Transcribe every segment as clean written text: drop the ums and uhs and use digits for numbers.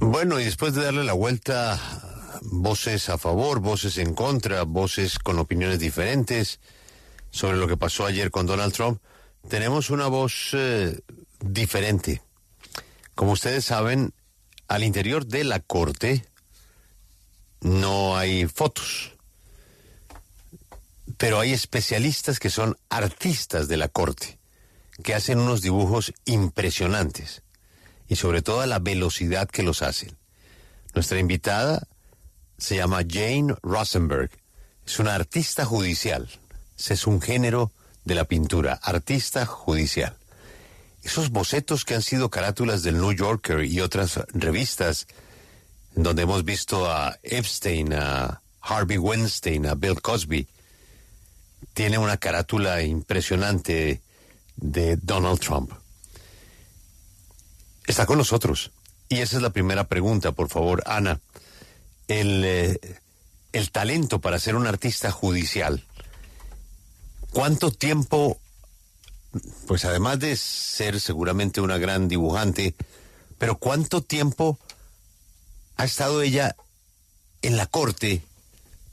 Bueno, y después de darle la vuelta, voces a favor, voces en contra, voces con opiniones diferentes sobre lo que pasó ayer con Donald Trump, tenemos una voz diferente. Como ustedes saben, al interior de la corte no hay fotos, pero hay especialistas que son artistas de la corte, que hacen unos dibujos impresionantes, y sobre todo a la velocidad que los hacen. Nuestra invitada se llama Jane Rosenberg, es una artista judicial, ese es un género de la pintura, artista judicial. Esos bocetos que han sido carátulas del New Yorker y otras revistas, donde hemos visto a Epstein, a Harvey Weinstein, a Bill Cosby, tiene una carátula impresionante de Donald Trump. Está con nosotros. Y esa es la primera pregunta, por favor, Ana. El talento para ser un artista judicial, ¿cuánto tiempo, pues además de ser seguramente una gran dibujante, pero cuánto tiempo ha estado ella en la corte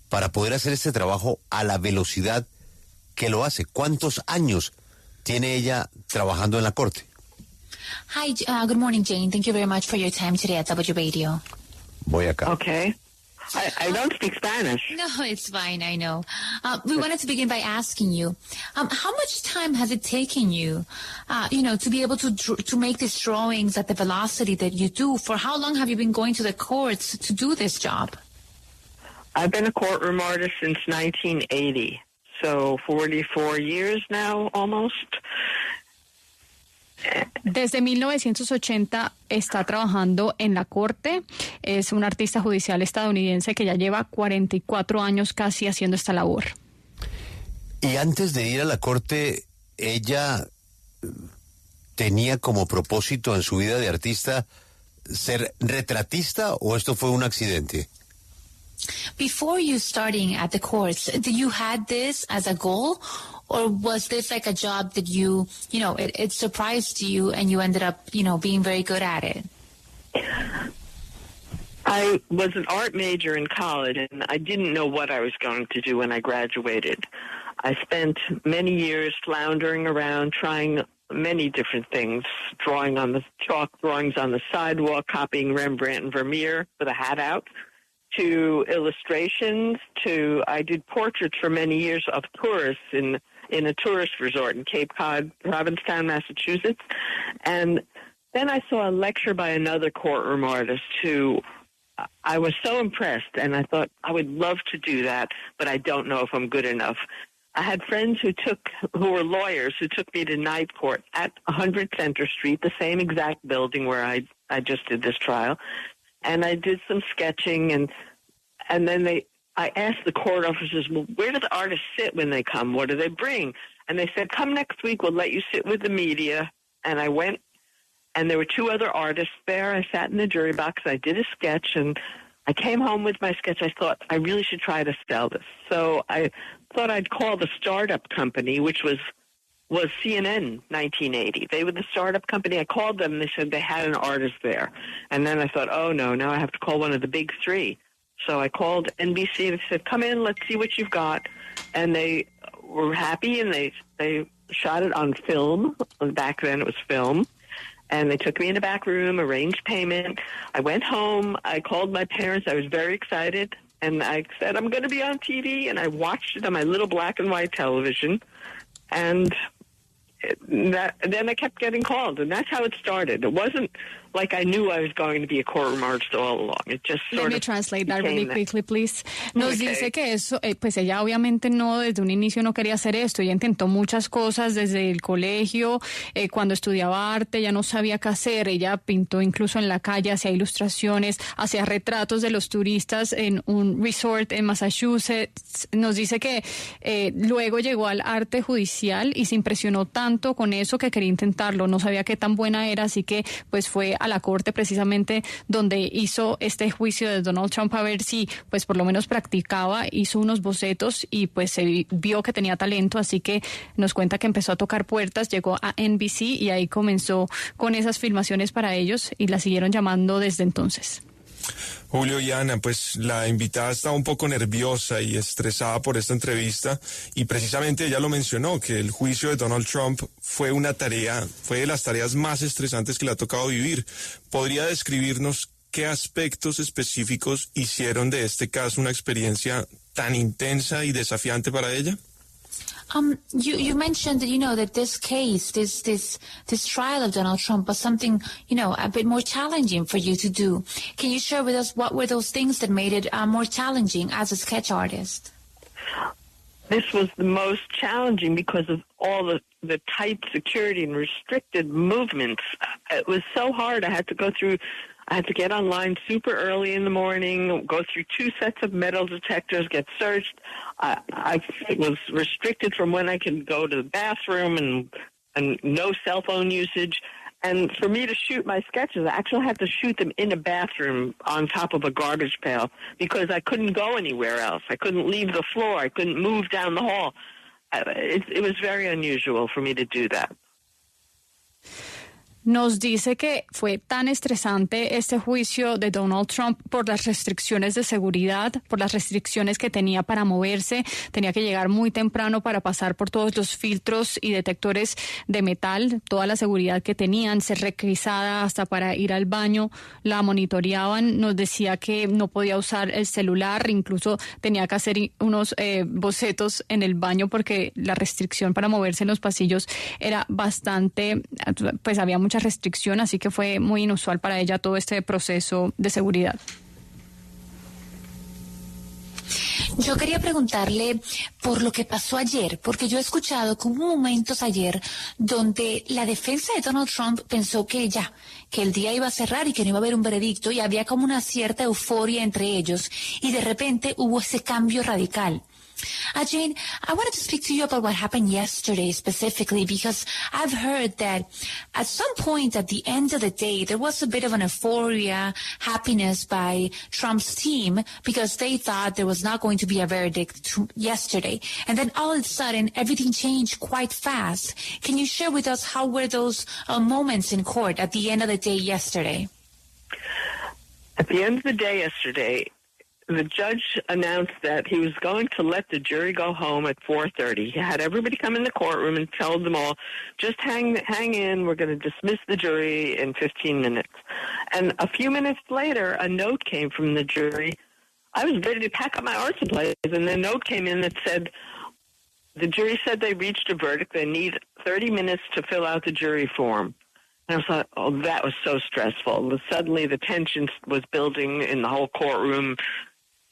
para poder hacer este trabajo a la velocidad que lo hace? ¿Cuántos años tiene ella trabajando en la corte? Hi, good morning, Jane. Thank you very much for your time today at W Radio. Voy acá. Okay. I don't speak Spanish. No, it's fine, I know. We wanted to begin by asking you, how much time has it taken you, to be able to make these drawings at the velocity that you do? For how long have you been going to the courts to do this job? I've been a courtroom artist since 1980, so 44 years now, almost. Desde 1980 está trabajando en la corte. Es un artista judicial estadounidense que ya lleva 44 años casi haciendo esta labor. Y antes de ir a la corte, ¿ella tenía como propósito en su vida de artista ser retratista o esto fue un accidente? Before you starting at the courts, did you had this as a goal, or was this like a job that it surprised you and you ended up, being very good at it? I was an art major in college, and I didn't know what I was going to do when I graduated. I spent many years floundering around, trying many different things, drawing on the chalk drawings on the sidewalk, copying Rembrandt and Vermeer with a hat out, to illustrations, I did portraits for many years of tourists in a tourist resort in Cape Cod, Provincetown, Massachusetts. And then I saw a lecture by another courtroom artist who I was so impressed, and I thought I would love to do that, but I don't know if I'm good enough. I had friends who were lawyers who took me to night court at 100 Center Street, the same exact building where I just did this trial. And I did some sketching, and then I asked the court officers, well, where do the artists sit when they come? What do they bring? And they said, come next week, we'll let you sit with the media. And I went, and there were two other artists there. I sat in the jury box, I did a sketch, and I came home with my sketch. I thought, I really should try to sell this. So I thought I'd call the startup company, which was CNN 1980. They were the startup company. I called them, and they said they had an artist there. And then I thought, oh, no, now I have to call one of the big three. So I called NBC, and they said, come in, let's see what you've got. And they were happy, and they shot it on film. Back then it was film. And they took me in the back room, arranged payment. I went home. I called my parents. I was very excited. And I said, I'm going to be on TV. And I watched it on my little black and white television. And then I kept getting called, and that's how it started. It wasn't like I knew I was going to be a courtroom artist all along. It just sort Let me of translate that really quickly, please. Nos Okay. dice que eso, pues ella obviamente no, desde un inicio no quería hacer esto. Ella intentó muchas cosas desde el colegio, cuando estudiaba arte, ella no sabía qué hacer. Ella pintó incluso en la calle, hacía ilustraciones, hacía retratos de los turistas en un resort en Massachusetts. Nos dice que luego llegó al arte judicial y se impresionó tanto con eso que quería intentarlo. No sabía qué tan buena era, así que pues fue a a la corte precisamente donde hizo este juicio de Donald Trump a ver si pues por lo menos practicaba, hizo unos bocetos y pues se vio que tenía talento, así que nos cuenta que empezó a tocar puertas, llegó a NBC y ahí comenzó con esas filmaciones para ellos y la siguieron llamando desde entonces. Julio y Ana, pues la invitada estaba un poco nerviosa y estresada por esta entrevista y precisamente ella lo mencionó, que el juicio de Donald Trump fue de las tareas más estresantes que le ha tocado vivir. ¿Podría describirnos qué aspectos específicos hicieron de este caso una experiencia tan intensa y desafiante para ella? You mentioned that, that this case, this trial of Donald Trump was something, a bit more challenging for you to do. Can you share with us what were those things that made it more challenging as a sketch artist? This was the most challenging because of all the tight security and restricted movements. It was so hard. I had to get online super early in the morning, go through 2 sets of metal detectors, get searched. I was restricted from when I could go to the bathroom and no cell phone usage. And for me to shoot my sketches, I actually had to shoot them in a bathroom on top of a garbage pail because I couldn't go anywhere else. I couldn't leave the floor. I couldn't move down the hall. It was very unusual for me to do that. Nos dice que fue tan estresante este juicio de Donald Trump por las restricciones de seguridad, por las restricciones que tenía para moverse. Tenía que llegar muy temprano para pasar por todos los filtros y detectores de metal, toda la seguridad que tenían, ser requisada hasta para ir al baño, la monitoreaban. Nos decía que no podía usar el celular, incluso tenía que hacer unos bocetos en el baño porque la restricción para moverse en los pasillos era bastante, pues había mucha restricción, así que fue muy inusual para ella todo este proceso de seguridad. Yo quería preguntarle por lo que pasó ayer, porque yo he escuchado que hubo momentos ayer donde la defensa de Donald Trump pensó que el día iba a cerrar y que no iba a haber un veredicto y había como una cierta euforia entre ellos y de repente hubo ese cambio radical. Jane, I wanted to speak to you about what happened yesterday specifically because I've heard that at some point at the end of the day, there was a bit of an euphoria, happiness by Trump's team because they thought there was not going to be a verdict yesterday. And then all of a sudden, everything changed quite fast. Can you share with us how were those moments in court at the end of the day yesterday? At the end of the day yesterday, the judge announced that he was going to let the jury go home at 4:30. He had everybody come in the courtroom and told them all, just hang in, we're going to dismiss the jury in 15 minutes. And a few minutes later, a note came from the jury. I was ready to pack up my art supplies, and the note came in that said, the jury said they reached a verdict. They need 30 minutes to fill out the jury form. And I thought, that was so stressful. Suddenly the tension was building in the whole courtroom.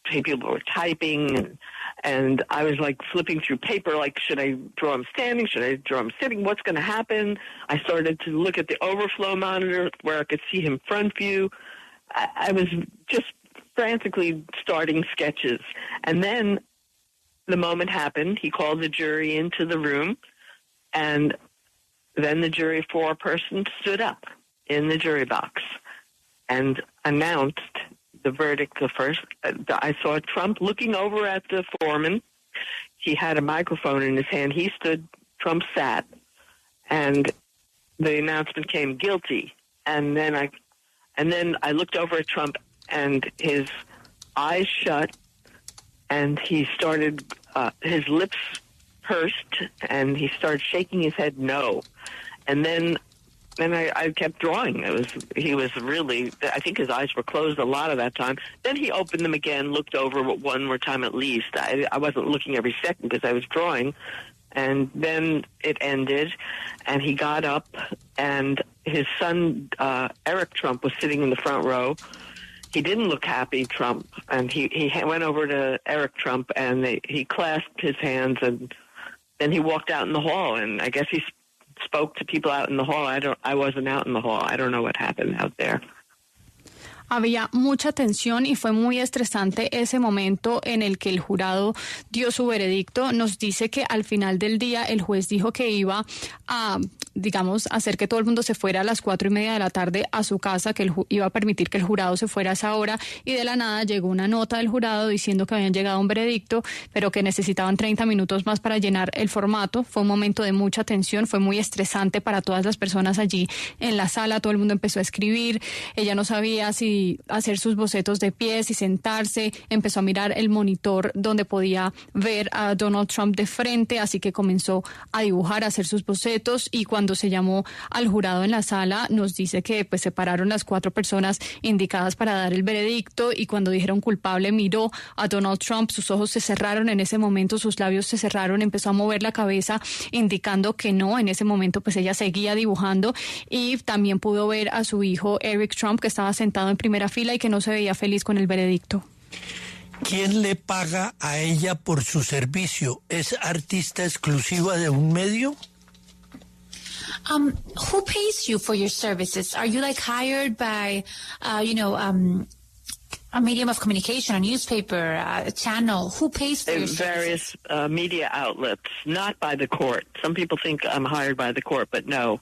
People were typing, and I was like flipping through paper, like, should I draw him standing? Should I draw him sitting? What's going to happen? I started to look at the overflow monitor where I could see him front view. I was just frantically starting sketches. And then the moment happened. He called the jury into the room, and then the jury foreperson stood up in the jury box and announced the verdict. I saw Trump looking over at the foreman. He had a microphone in his hand. Trump sat, and the announcement came guilty. And then I looked over at Trump, and his eyes shut, and he started, his lips pursed, and he started shaking his head no. And then I kept drawing. He was really, I think his eyes were closed a lot of that time. Then he opened them again, looked over one more time at least. I wasn't looking every second because I was drawing. And then it ended, and he got up, and his son, Eric Trump, was sitting in the front row. He didn't look happy, Trump, and he went over to Eric Trump, and he clasped his hands, and then he walked out in the hall, and I guess he spoke to people out in the hall. I wasn't out in the hall. I don't know what happened out there. Había mucha tensión y fue muy estresante ese momento en el que el jurado dio su veredicto. Nos dice que al final del día el juez dijo que iba a digamos, hacer que todo el mundo se fuera a las 4:30 de la tarde a su casa, que iba a permitir que el jurado se fuera a esa hora, y de la nada llegó una nota del jurado diciendo que habían llegado a un veredicto, pero que necesitaban 30 minutos más para llenar el formato. Fue un momento de mucha tensión, fue muy estresante para todas las personas allí en la sala, todo el mundo empezó a escribir, ella no sabía si hacer sus bocetos de pie, si sentarse, empezó a mirar el monitor donde podía ver a Donald Trump de frente, así que comenzó a dibujar, a hacer sus bocetos, y cuando se llamó al jurado en la sala nos dice que pues se pararon las 4 personas indicadas para dar el veredicto, y cuando dijeron culpable miró a Donald Trump, sus ojos se cerraron en ese momento, sus labios se cerraron, empezó a mover la cabeza indicando que no. En ese momento pues ella seguía dibujando, y también pudo ver a su hijo Eric Trump, que estaba sentado en primera fila y que no se veía feliz con el veredicto. ¿Quién le paga a ella por su servicio? ¿Es artista exclusiva de un medio? Who pays you for your services? Are you like hired by, a medium of communication, a newspaper, a channel? Who pays for your services? Various media outlets, not by the court. Some people think I'm hired by the court, but no.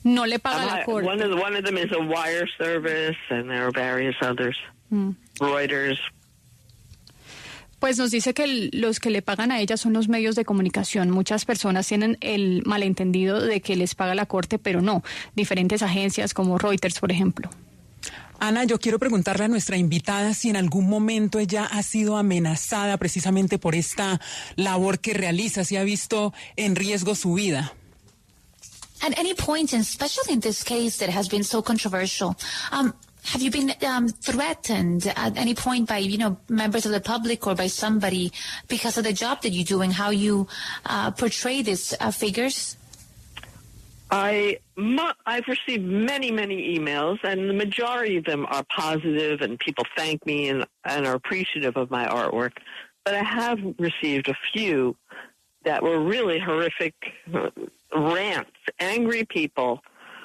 No le paga la corte. One of them is a wire service, and there are various others. Reuters. Pues nos dice que los que le pagan a ella son los medios de comunicación. Muchas personas tienen el malentendido de que les paga la corte, pero no. Diferentes agencias como Reuters, por ejemplo. Ana, yo quiero preguntarle a nuestra invitada si en algún momento ella ha sido amenazada precisamente por esta labor que realiza, si ha visto en riesgo su vida. At any point, and especially in this case that has been so controversial, have you been threatened at any point by, members of the public or by somebody because of the job that you do and how you portray these figures? I've received many, many emails, and the majority of them are positive, and people thank me and are appreciative of my artwork. But I have received a few that were really horrific rants, angry people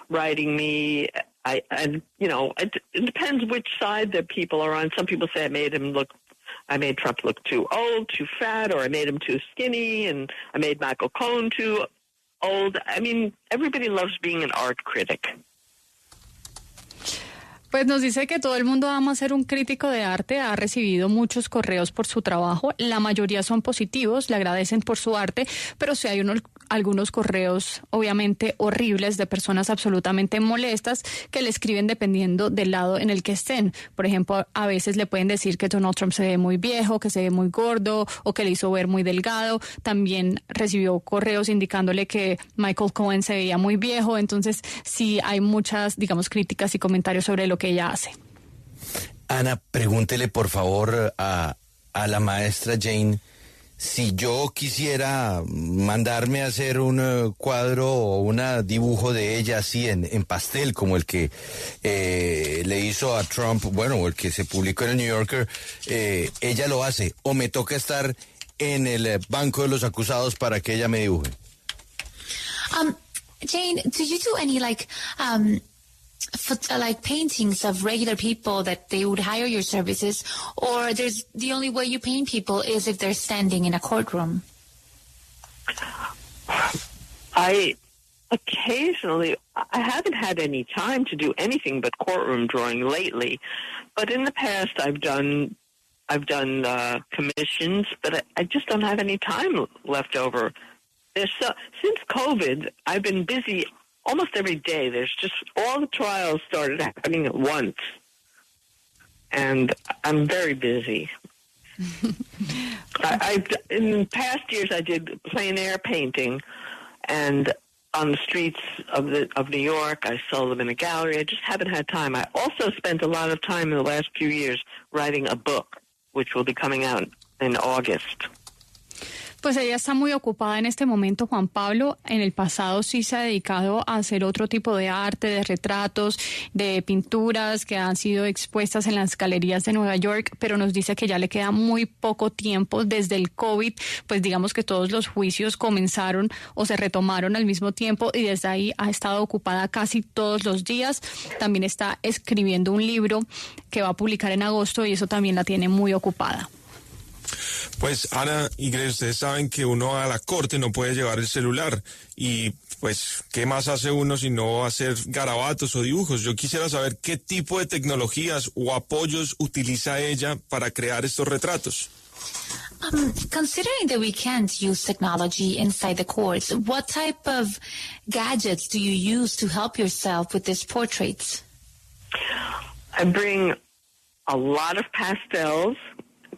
writing me. It depends which side the people are on. Some people say I made Trump look too old, too fat, or I made him too skinny, and I made Michael Cohen too old. I mean, everybody loves being an art critic. Pues nos dice que todo el mundo ama ser un crítico de arte, ha recibido muchos correos por su trabajo, la mayoría son positivos, le agradecen por su arte, pero sí hay algunos correos obviamente horribles de personas absolutamente molestas que le escriben dependiendo del lado en el que estén. Por ejemplo, a veces le pueden decir que Donald Trump se ve muy viejo, que se ve muy gordo o que le hizo ver muy delgado. También recibió correos indicándole que Michael Cohen se veía muy viejo. Entonces sí hay muchas, críticas y comentarios sobre lo que ella hace. Ana, pregúntele por favor a la maestra Jane si yo quisiera mandarme a hacer un cuadro o un dibujo de ella así en pastel como el que le hizo a Trump, o el que se publicó en el New Yorker, ella lo hace, o me toca estar en el banco de los acusados para que ella me dibuje. Jane, do you do any paintings of regular people that they would hire your services, or the only way you paint people is if they're standing in a courtroom? I haven't had any time to do anything but courtroom drawing lately, but in the past I've done commissions, but I just don't have any time left over. Since COVID, I've been busy almost every day. There's just all the trials started happening at once, and I'm very busy. In past years, I did plein air painting, and on the streets of New York, I sold them in a gallery. I just haven't had time. I also spent a lot of time in the last few years writing a book, which will be coming out in August. Pues ella está muy ocupada en este momento, Juan Pablo. En el pasado sí se ha dedicado a hacer otro tipo de arte, de retratos, de pinturas que han sido expuestas en las galerías de Nueva York, pero nos dice que ya le queda muy poco tiempo desde el COVID, pues digamos que todos los juicios comenzaron o se retomaron al mismo tiempo y desde ahí ha estado ocupada casi todos los días. También está escribiendo un libro que va a publicar en agosto y eso también la tiene muy ocupada. Pues Ana y Grace, ustedes saben que uno a la corte no puede llevar el celular y pues ¿qué más hace uno si no hacer garabatos o dibujos? Yo quisiera saber qué tipo de tecnologías o apoyos utiliza ella para crear estos retratos. Considering that we can't use technology inside the courts, what type of gadgets do you use to help yourself with these portraits? I bring a lot of pastels,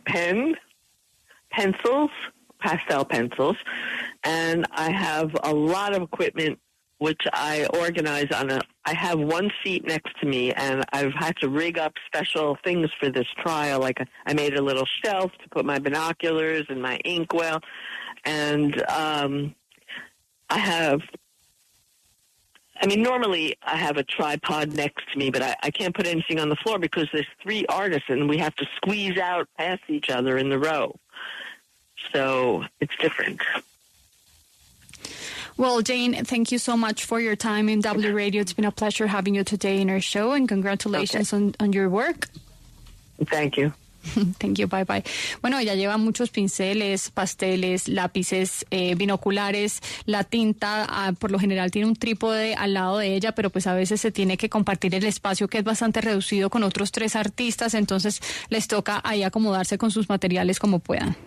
pencils, pastel pencils, and I have a lot of equipment which I organize I have one seat next to me, and I've had to rig up special things for this trial. Like I made a little shelf to put my binoculars and my inkwell, and normally I have a tripod next to me, but I can't put anything on the floor because there's 3 artists and we have to squeeze out past each other in the row. So it's different. Well, Jane, thank you so much for your time in W Radio. It's been a pleasure having you today in our show, and congratulations on your work. Thank you. Thank you, bye bye. Bueno, ella lleva muchos pinceles, pasteles, lápices, binoculares, la tinta, por lo general tiene un trípode al lado de ella, pero pues a veces se tiene que compartir el espacio que es bastante reducido con otros 3 artistas, entonces les toca ahí acomodarse con sus materiales como puedan.